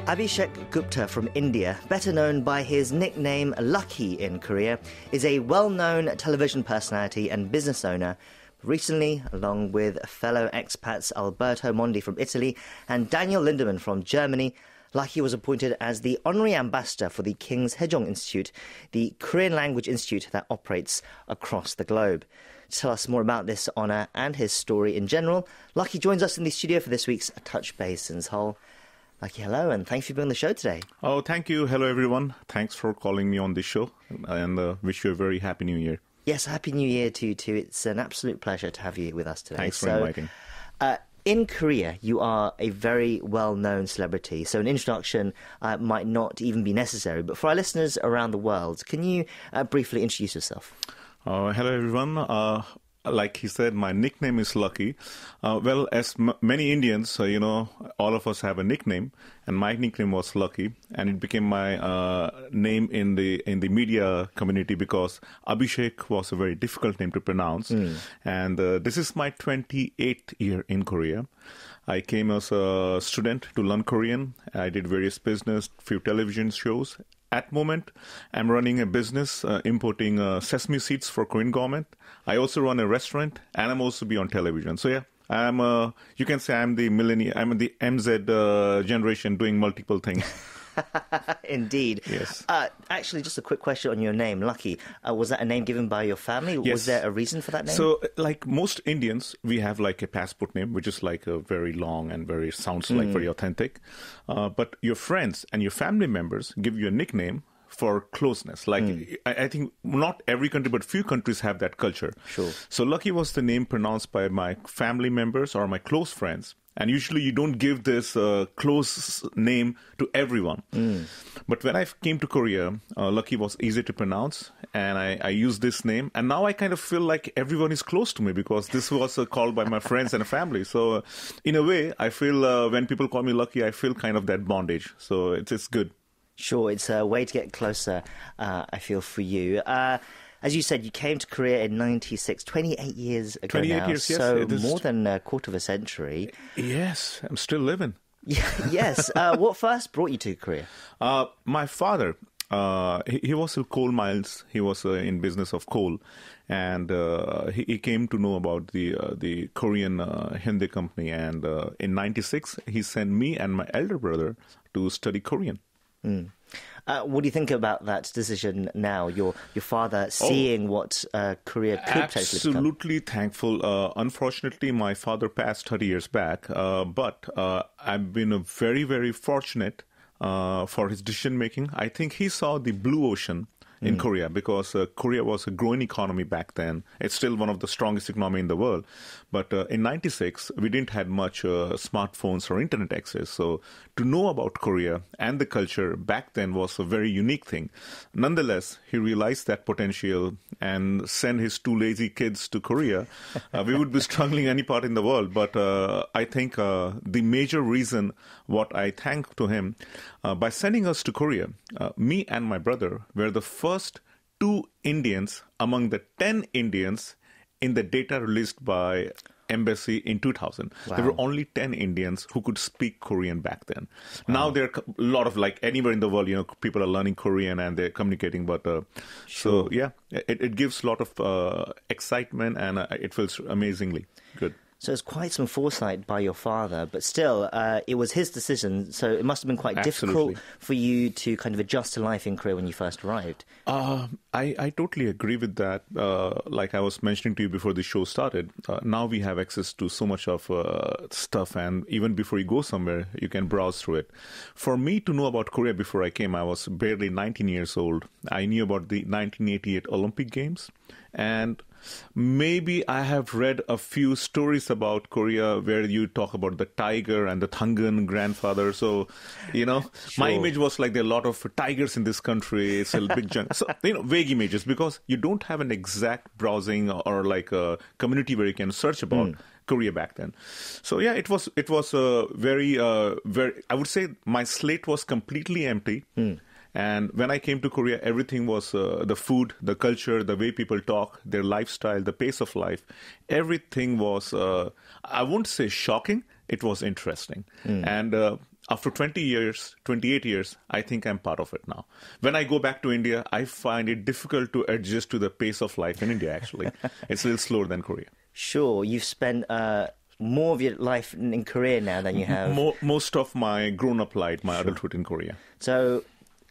Abhishek Gupta from India, better known by his nickname Lucky in Korea, is a well-known television personality and business owner. Recently, along with fellow expats Alberto Mondi from Italy and Daniel Lindemann from Germany, Lucky was appointed as the honorary ambassador for the King Sejong Institute, the Korean language institute that operates across the globe. To tell us more about this honour and his story in general, Lucky joins us in the studio for this week's Touch Base in Seoul. Lucky, hello, and thanks for being on the show today. Oh, thank you. Hello, everyone. Thanks for calling me on this show, and wish you a very happy New Year. Yes, Happy New Year to you too. It's an absolute pleasure to have you with us today. Thanks for inviting. In Korea, you are a very well-known celebrity, so an introduction might not even be necessary. But for our listeners around the world, can you briefly introduce yourself? Hello, everyone. Like he said, my nickname is Lucky. Well, as many Indians, all of us have a nickname, and my nickname was Lucky, and it became my name in the media community because Abhishek was a very difficult name to pronounce. And this is my 28th year in Korea. I came as a student to learn Korean. I did various business, few television shows. At the moment, I'm running a business importing sesame seeds for Korean government. I also run a restaurant, and I'm also be on television. So yeah, I'm. You can say I'm the millennial. I'm the MZ generation doing multiple things. Indeed. Yes. Actually, just a quick question on your name, Lucky. Was that a name given by your family? Yes. Was there a reason for that name? So, like most Indians, we have like a passport name, which is like a very long and very sounds like very authentic. But your friends and your family members give you a nickname for closeness. Like, I think not every country, but few countries have that culture. Sure. So Lucky was the name pronounced by my family members or my close friends. And usually you don't give this close name to everyone. But when I came to Korea, Lucky was easy to pronounce, and I used this name. And now I kind of feel like everyone is close to me because this was called by my friends and family. So in a way, I feel when people call me Lucky, I feel kind of that bondage. So it's good. Sure, it's a way to get closer, I feel, for you. As you said, you came to Korea in 96, 28 years ago 28 now, years, yes. so more than a quarter of a century. Yes, I'm still living. Yes. What first brought you to Korea? My father, he was in coal mines. He was in business of coal. And he came to know about the Korean Hyundai company. And in 96, he sent me and my elder brother to study Korean. What do you think about that decision now? Your father seeing what Korea could potentially become? Absolutely thankful. Unfortunately, my father passed 30 years back, but I've been very, very fortunate for his decision making. I think he saw the blue ocean in Korea because Korea was a growing economy back then. It's still one of the strongest economy in the world. But in 96, we didn't have much smartphones or internet access. So to know about Korea and the culture back then was a very unique thing. Nonetheless, he realized that potential and sent his two lazy kids to Korea. We would be struggling any part in the world. But I think the major reason what I thank to him, by sending us to Korea, me and my brother were the first 2 Indians among the 10 Indians in the data released by embassy in 2000. Wow. There were only 10 Indians who could speak Korean back then. Wow. Now there are a lot of, like anywhere in the world, people are learning Korean and they're communicating. But sure. So yeah, it gives a lot of excitement and it feels amazingly good. So it's quite some foresight by your father, but still, it was his decision, so it must have been quite Absolutely. difficult for you to kind of adjust to life in Korea when you first arrived. I totally agree with that. Like I was mentioning to you before the show started, now we have access to so much of stuff, and even before you go somewhere, you can browse through it. For me to know about Korea before I came, I was barely 19 years old. I knew about the 1988 Olympic Games, and maybe I have read a few stories about Korea where you talk about the tiger and the Tangan grandfather. So, my image was like there are a lot of tigers in this country. It's a big jungle. So, vague images because you don't have an exact browsing or like a community where you can search about Korea back then. So, yeah, it was very, I would say my slate was completely empty. And when I came to Korea, everything was the food, the culture, the way people talk, their lifestyle, the pace of life. Everything was, I won't say shocking, it was interesting. And after 28 years, I think I'm part of it now. When I go back to India, I find it difficult to adjust to the pace of life in India, actually. It's a little slower than Korea. Sure, you've spent more of your life in Korea now than you have... Most of my grown-up life, my adulthood in Korea. So,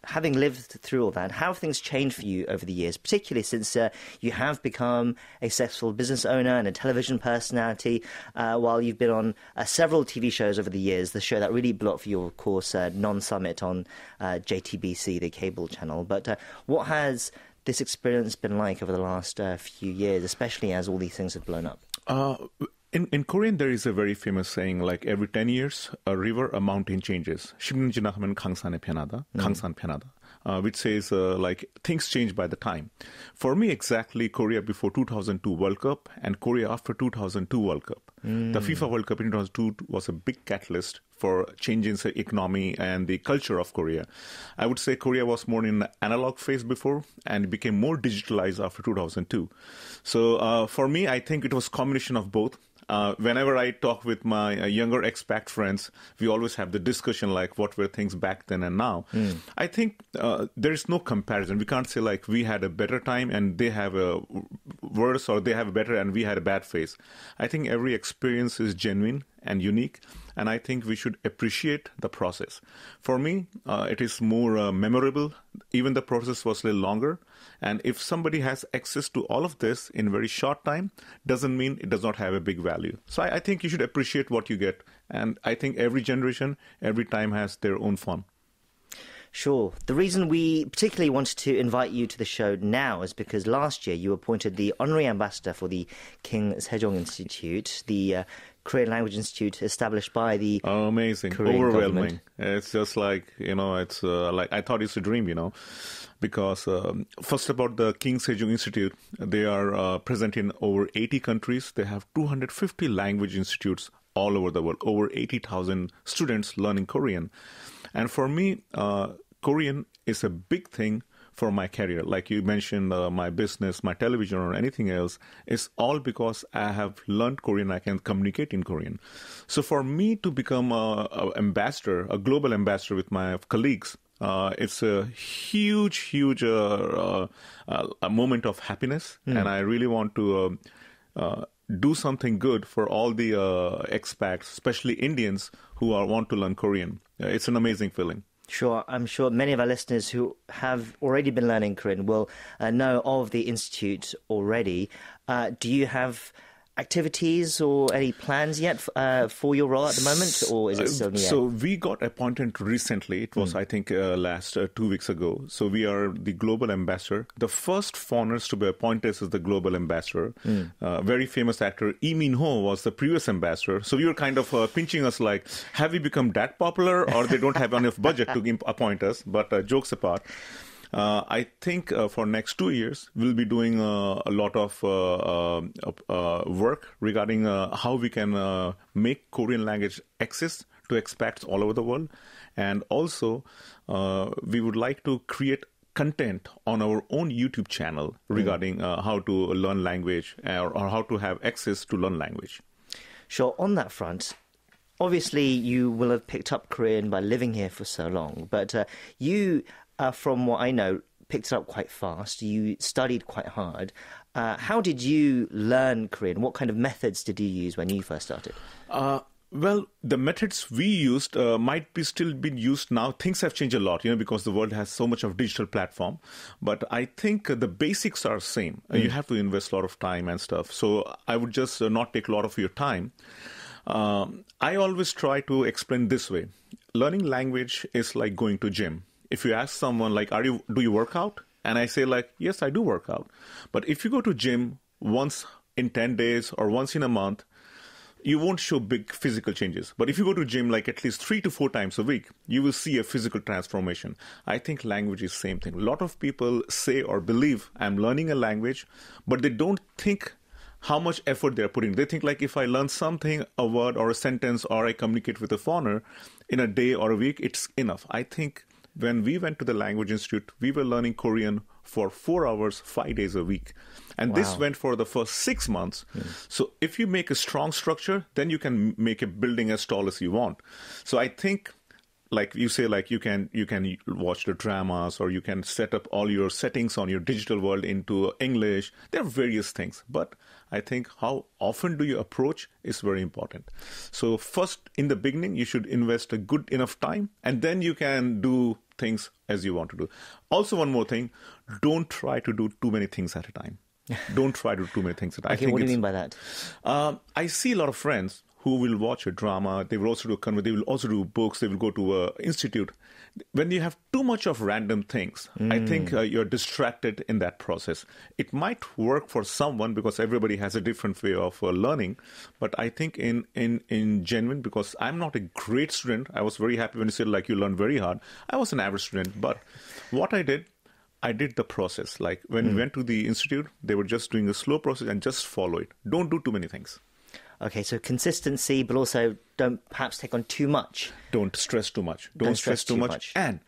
having lived through all that, how have things changed for you over the years, particularly since you have become a successful business owner and a television personality, while you've been on several TV shows over the years, the show that really blew up for you, of course, Non-Summit on JTBC, the cable channel. But what has this experience been like over the last few years, especially as all these things have blown up? In Korean, there is a very famous saying, like every 10 years, a river, a mountain changes. 10년 지나가면 강산의 변하다, 강산 변하다, which says like things change by the time. For me, exactly Korea before 2002 World Cup and Korea after 2002 World Cup. The FIFA World Cup in 2002 was a big catalyst for changing the economy and the culture of Korea. I would say Korea was more in the analog phase before and became more digitalized after 2002. So for me, I think it was a combination of both. Whenever I talk with my younger expat friends, we always have the discussion like what were things back then and now. I think there is no comparison. We can't say like we had a better time and they have a worse, or they have a better and we had a bad phase. I think every experience is genuine and unique, and I think we should appreciate the process. For me, it is more memorable. Even the process was a little longer. And if somebody has access to all of this in a very short time, doesn't mean it does not have a big value. So I think you should appreciate what you get. And I think every generation, every time has their own fun. Sure. The reason we particularly wanted to invite you to the show now is because last year you were appointed the honorary ambassador for the King Sejong Institute, the Korean Language Institute established by the amazing, Korean overwhelming. government. It's just like, it's like I thought it's a dream, because first about the King Sejong Institute, they are present in over 80 countries. They have 250 language institutes all over the world, over 80,000 students learning Korean. And for me, Korean is a big thing for my career. Like you mentioned, my business, my television, or anything else, is all because I have learned Korean. I can communicate in Korean. So for me to become an ambassador, a global ambassador with my colleagues, it's a huge a moment of happiness. And I really want to do something good for all the expats, especially Indians who want to learn Korean. It's an amazing feeling. Sure, I'm sure many of our listeners who have already been learning Korean will know of the Institute already. Do you have activities or any plans yet for your role at the moment, or is it still in the air? So we got appointed recently. It was, I think, last 2 weeks ago. So we are the global ambassador. The first foreigners to be appointed as the global ambassador. Very famous actor Lee Min-ho was the previous ambassador. So we were kind of pinching us like, have we become that popular, or they don't have enough budget to appoint us? But jokes apart. I think for next 2 years, we'll be doing a lot of work regarding how we can make Korean language access to expats all over the world. And also, we would like to create content on our own YouTube channel regarding how to learn language or how to have access to learn language. Sure, on that front, obviously you will have picked up Korean by living here for so long, but you... from what I know, picked it up quite fast. You studied quite hard. How did you learn Korean? What kind of methods did you use when you first started? Well, the methods we used might be still being used now. Things have changed a lot, because the world has so much of digital platform. But I think the basics are same. You have to invest a lot of time and stuff. So I would just not take a lot of your time. I always try to explain this way. Learning language is like going to gym. If you ask someone like, do you work out? And I say like, yes, I do work out. But if you go to gym once in 10 days or once in a month, you won't show big physical changes. But if you go to gym like at least 3 to 4 times a week, you will see a physical transformation. I think language is the same thing. A lot of people say or believe I'm learning a language, but they don't think how much effort they're putting. They think like if I learn something, a word or a sentence, or I communicate with a foreigner in a day or a week, it's enough. I think when we went to the Language Institute, we were learning Korean for 4 hours, 5 days a week. And this went for the first 6 months. So if you make a strong structure, then you can make a building as tall as you want. So I think, like you say, like you can watch the dramas, or you can set up all your settings on your digital world into English. There are various things, but I think how often do you approach is very important. So first, in the beginning, you should invest a good enough time, and then you can do things as you want to do. Also, one more thing, don't try to do too many things at a time. Don't try to do too many things at a time. Okay, what do you mean by that? I see a lot of friends who will watch a drama, they will also do they will also do books, they will go to an institute. When you have too much of random things, I think you're distracted in that process. It might work for someone because everybody has a different way of learning, but I think in genuine, because I'm not a great student, I was very happy when you said like you learned very hard. I was an average student, but what I did the process. Like when we went to the institute, they were just doing a slow process and just follow it. Don't do too many things. Okay, so consistency, but also don't perhaps take on too much. Don't stress too much. Don't stress too much. And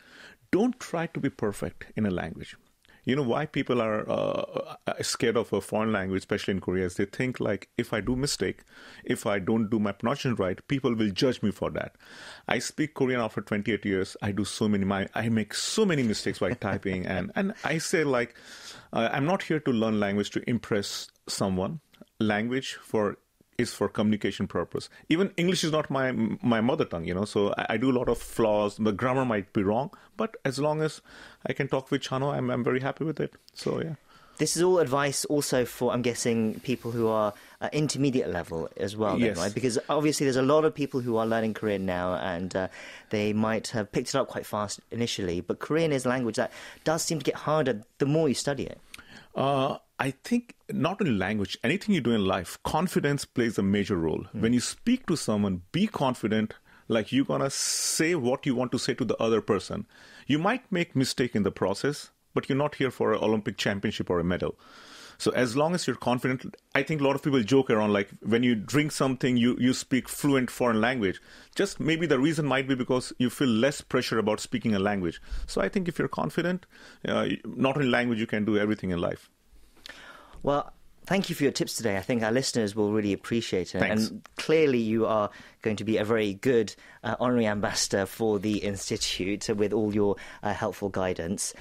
don't try to be perfect in a language. You know why people are scared of a foreign language, especially in Korea, is they think like, if I do mistake, if I don't do my pronunciation right, people will judge me for that. I speak Korean after 28 years. I make so many mistakes while typing. And I say like, I'm not here to learn language to impress someone. Language is for communication purpose. Even English is not my mother tongue, so I do a lot of flaws. The grammar might be wrong, but as long as I can talk with Chano, I'm very happy with it. So, yeah. This is all advice also for, I'm guessing, people who are intermediate level as well, yes. Then, right? Because obviously there's a lot of people who are learning Korean now, and they might have picked it up quite fast initially, but Korean is a language that does seem to get harder the more you study it. I think not only language, anything you do in life, confidence plays a major role. When you speak to someone, be confident, like you're going to say what you want to say to the other person. You might make mistake in the process, but you're not here for an Olympic championship or a medal. So as long as you're confident, I think a lot of people joke around, like when you drink something, you speak fluent foreign language. Just maybe the reason might be because you feel less pressure about speaking a language. So I think if you're confident, not only language, you can do everything in life. Well, thank you for your tips today. I think our listeners will really appreciate it. Thanks. And clearly you are going to be a very good honorary ambassador for the Institute with all your helpful guidance.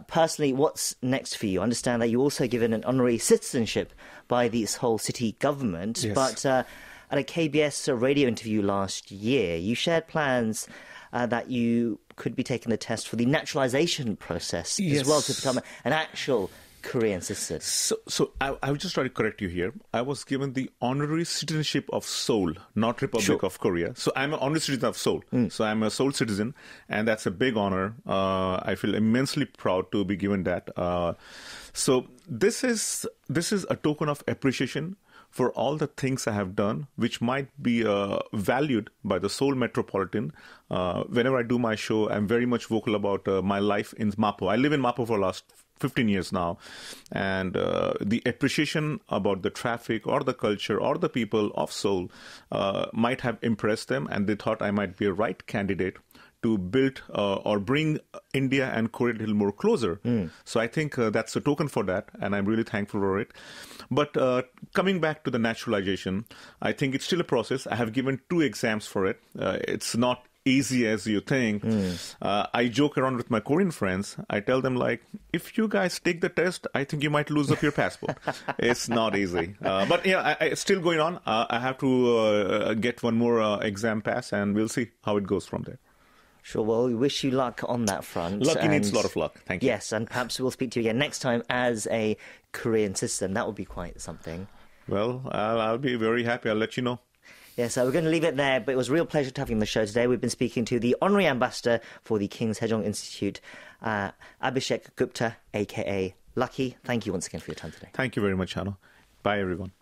Personally, what's next for you? I understand that you also given an honorary citizenship by the Seoul city government. Yes. But at a KBS radio interview last year, you shared plans that you could be taking the test for the naturalization process as well, to become an actual Korean citizen. So I will just try to correct you here. I was given the honorary citizenship of Seoul, not Republic of Korea. So I'm an honorary citizen of Seoul. So I'm a Seoul citizen, and that's a big honor. I feel immensely proud to be given that. So this is a token of appreciation for all the things I have done, which might be valued by the Seoul Metropolitan. Whenever I do my show, I'm very much vocal about my life in Mapo. I live in Mapo for the last 15 years now, and the appreciation about the traffic or the culture or the people of Seoul might have impressed them, and they thought I might be a right candidate to build or bring India and Korea a little more closer. So I think that's a token for that, and I'm really thankful for it. But coming back to the naturalization, I think it's still a process. I have given 2 exams for it. It's not easy as you think. I joke around with my Korean friends. I tell them, like, if you guys take the test, I think you might lose up your passport. It's not easy. But yeah, it's still going on. I have to get one more exam pass, and we'll see how it goes from there. Sure, well, we wish you luck on that front. Luck needs a lot of luck. Thank you. Yes, and perhaps we'll speak to you again next time as a Korean citizen. That would be quite something. Well, I'll be very happy. I'll let you know. Yes, we're going to leave it there, but it was a real pleasure to have you on the show today. We've been speaking to the Honorary Ambassador for the King Sejong Institute, Abhishek Gupta, a.k.a. Lucky. Thank you once again for your time today. Thank you very much, Hannah. Bye, everyone.